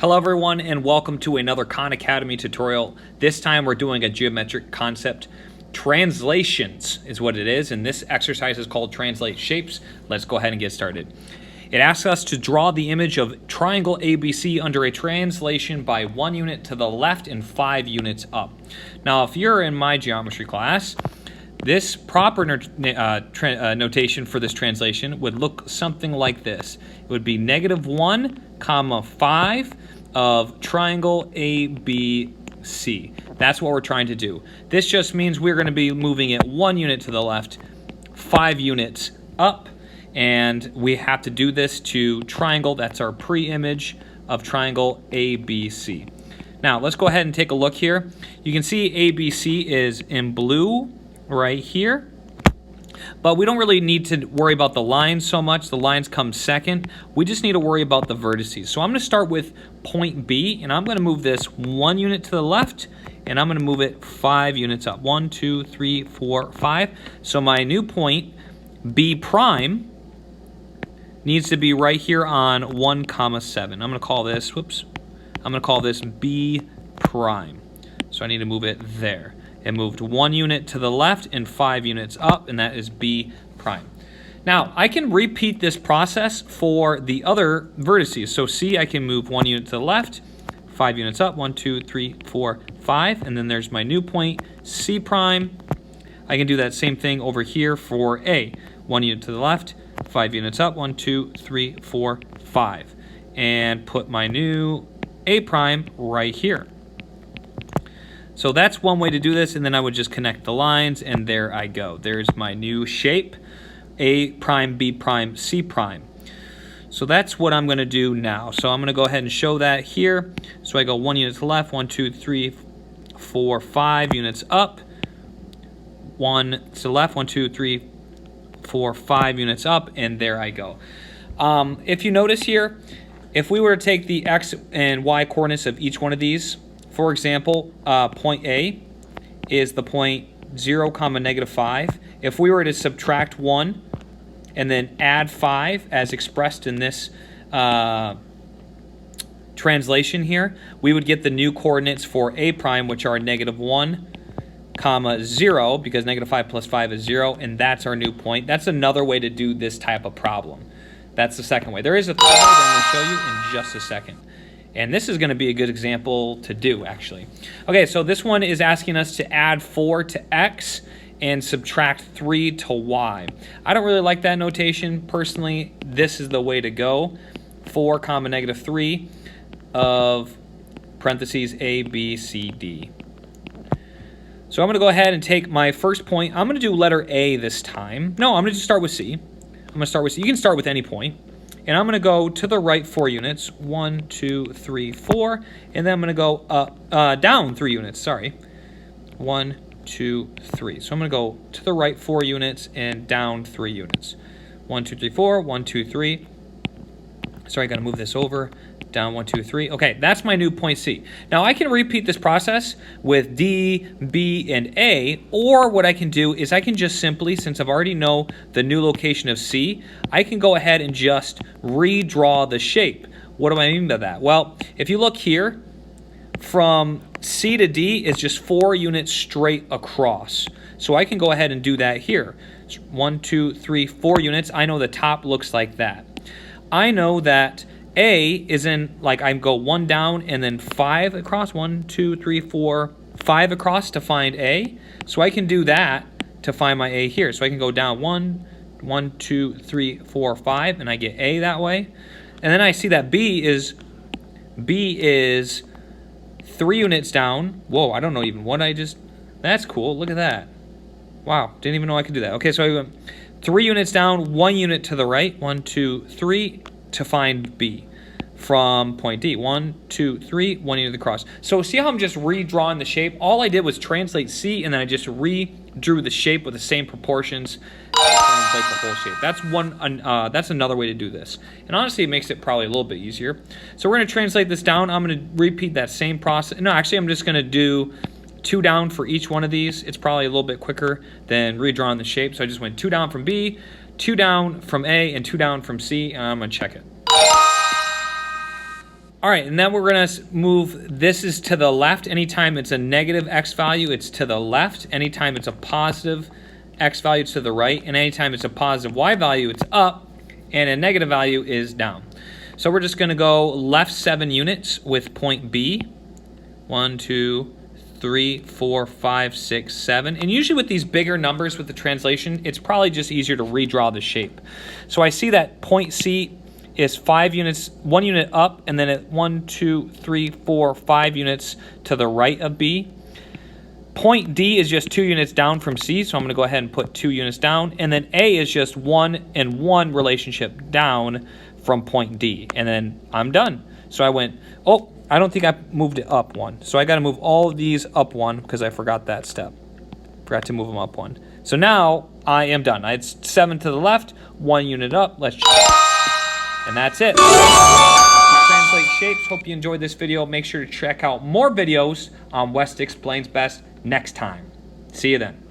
Hello everyone and welcome to another Khan Academy tutorial. This time we're doing a geometric concept. Translations is what it is, and this exercise is called Translate Shapes. Let's go ahead and get started. It asks us to draw the image of triangle ABC under a translation by 1 unit to the left and 5 units up. Now if you're in my geometry class, this proper notation for this translation would look something like this. It would be -1, 5 of triangle ABC. That's what we're trying to do. This just means we're going to be moving it 1 unit to the left, 5 units up, and we have to do this to triangle. That's our pre-image of triangle ABC. Now let's go ahead and take a look here. You can see ABC is in blue right here, but we don't really need to worry about the lines so much. The lines come second. We just need to worry about the vertices. So I'm going to start with point B, and I'm going to move this 1 unit to the left, and I'm going to move it 5 units up. 1, 2, 3, 4, 5. So my new point B prime needs to be right here on 1, 7. I'm going to call this, I'm going to call this B prime. So I need to move it there. It moved 1 unit to the left and 5 units up, and that is B prime. Now, I can repeat this process for the other vertices. So C, I can move 1 unit to the left, 5 units up, 1, 2, 3, 4, 5, and then there's my new point, C prime. I can do that same thing over here for A. 1 unit to the left, 5 units up, 1, 2, 3, 4, 5. And put my new A prime right here. So that's one way to do this, and then I would just connect the lines, and there I go. There's my new shape, A prime, B prime, C prime. So that's what I'm going to do now. So I'm going to go ahead and show that here. So I go 1 unit to the left, 1, 2, 3, 4, 5 units up. 1 to the left, 1, 2, 3, 4, 5 units up, and there I go. If you notice here, if we were to take the X and Y coordinates of each one of these, for example, point A is the point 0, -5. If we were to subtract 1 and then add 5 as expressed in this translation here, we would get the new coordinates for A prime, which are -1, 0, because -5 plus 5 is 0, and that's our new point. That's another way to do this type of problem. That's the second way. There is a third way that I'm going to show you in just a second. And this is going to be a good example to do, actually. Okay, so this one is asking us to add 4 to X and subtract 3 to Y. I don't really like that notation. Personally, this is the way to go. 4, -3 of parentheses A, B, C, D. So I'm going to go ahead and take my first point. I'm going to do letter A this time. No, I'm going to just start with C. I'm going to start with C. You can start with any point. And I'm going to go to the right 4 units, 1, 2, 3, 4, and then I'm going to go down 3 units, sorry. 1, 2, 3. So I'm going to go to the right 4 units and down 3 units. 1, 2, 3, 4, 1, 2, 3. Sorry, I got to move this over. Down 1, 2, 3. Okay, that's my new point C. Now I can repeat this process with D, B, and A, or what I can do is I can just simply, since I've already know the new location of C, I can go ahead and just redraw the shape. What do I mean by that? Well, if you look here, from C to D is just 4 units straight across. So I can go ahead and do that here. 1, 2, 3, 4 units. I know the top looks like that. I know that A is in, like, I go 1 down and then 5 across. 1, 2, 3, 4, 5 across to find A. So I can do that to find my A here. So I can go down 1, 2, 3, 4, 5, and I get A that way. And then I see that B is 3 units down. Whoa, I don't know even what I just, that's cool. Look at that. Wow, didn't even know I could do that. Okay, so I went 3 units down, 1 unit to the right. 1, 2, 3. To find B from point D. 1, 2, 3, 1 unit across. So see how I'm just redrawing the shape? All I did was translate C, and then I just redrew the shape with the same proportions to translate the whole shape. That's another way to do this. And honestly, it makes it probably a little bit easier. So we're going to translate this down. I'm going to repeat that same process. No, actually, I'm just going to do 2 down for each one of these. It's probably a little bit quicker than redrawing the shape. So I just went 2 down from B, 2 down from A, and 2 down from C, and I'm going to check it. All right, and then we're going to move, this is to the left. Anytime it's a negative x value, it's to the left. Anytime it's a positive x value, it's to the right. And anytime it's a positive y value, it's up. And a negative value is down. So we're just going to go left 7 units with point B. 1, 2, 3, 4, 5, 6, 7. And usually with these bigger numbers with the translation, it's probably just easier to redraw the shape. So I see that point C is 5 units, 1 unit up, and then at 1, 2, 3, 4, 5 units to the right of B. Point D is just 2 units down from C, so I'm going to go ahead and put 2 units down. And then A is just 1 and 1 relationship down from point D. And then I'm done. So I went, oh, I don't think I moved it up 1. So I got to move all of these up 1 because I forgot that step. Forgot to move them up 1. So now I am done. I had 7 to the left, 1 unit up. Let's and that's it. Translate shapes. Hope you enjoyed this video. Make sure to check out more videos on West Explains Best next time. See you then.